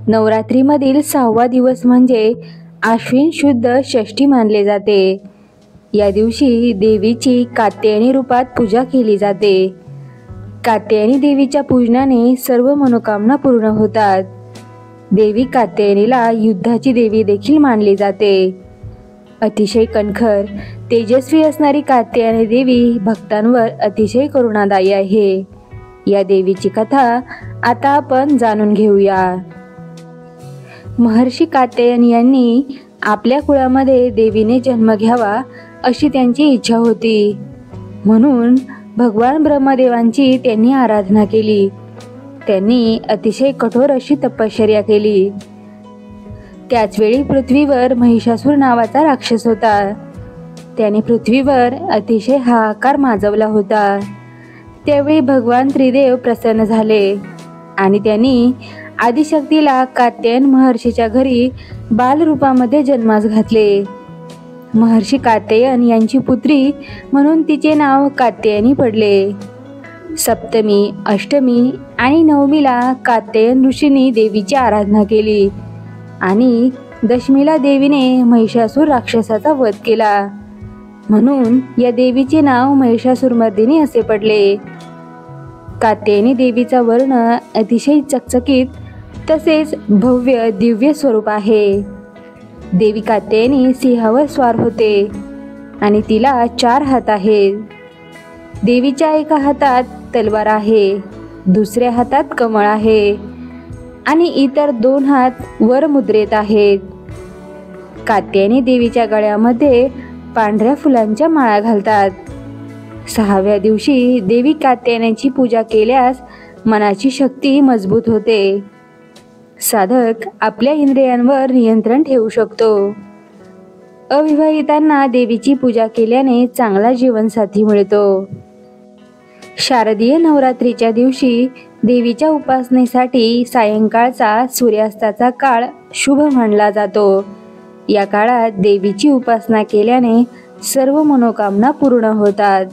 नवरात्रीमधील 6वा दिवस म्हणजे आश्विन शुद्ध षष्ठी मानले जाते। या दिवशी देवीची कात्यायनी रूपात पूजा केली जाते। कात्यायनी देवीच्या पूजनाने सर्व मनोकामना पूर्ण होतात। देवी कात्यायनीला युद्धाची देवी देखील मानली जाते। अतिशय कणखर तेजस्वी असणारी कात्यायनी देवी भक्तांवर अतिशय करुणादायी आहे। या देवीची कथा आता आपण जाणून घेऊया। महर्षी कात्यायन यांनी आपल्या कुळामध्ये देवीने जन्म घ्यावा अशी त्यांची इच्छा होती, म्हणून भगवान ब्रह्मदेवांची त्यांनी आराधना केली। त्यांनी अतिशय कठोर अशी तपश्चर्या केली। त्याचवेळी पृथ्वीवर महिषासूर नावाचा राक्षस होता। त्याने पृथ्वीवर अतिशय हाहाकार माजवला होता। त्यावेळी भगवान त्रिदेव प्रसन्न झाले आणि त्यांनी आदिशक्तीला कात्यायन महर्षीच्या घरी बालरूपामध्ये जन्मास घातले। महर्षी कात्यायन यांची पुत्री म्हणून तिचे नाव कात्यायनी पडले। सप्तमी, अष्टमी आणि नवमीला कात्यायन ऋषींनी देवीची आराधना केली आणि दशमीला देवीने महिषासूर राक्षसाचा वध केला, म्हणून या देवीचे नाव महिषासुरमर्दिनी असे पडले। कात्यायनी देवीचा वर्ण अतिशय चकचकीत तसेच भव्य दिव्य स्वरूप आहे। देवी कात्यायनी सिंहावर स्वार होते आणि तिला 4 हात आहेत। देवीच्या एका हातात तलवार आहे, दुसऱ्या हातात कमळ आहे आणि इतर 2 हात वर मुद्रेत आहेत। कात्यायनी देवीच्या गळ्यामध्ये पांढऱ्या फुलांच्या माळा घालतात। 6व्या दिवशी देवी कात्यायनीची पूजा केल्यास मनाची शक्ती मजबूत होते। साधक आपल्या इंद्रियांवर नियंत्रण ठेवू शकतो। अविवाहितांना देवीची पूजा केल्याने चांगला जीवनसाथी मिळतो। शारदीय नवरात्रीच्या दिवशी देवीच्या उपासनेसाठी सायंकाळचा सूर्यास्ताचा काळ शुभ मानला जातो। या काळात देवीची उपासना केल्याने सर्व मनोकामना पूर्ण होतात।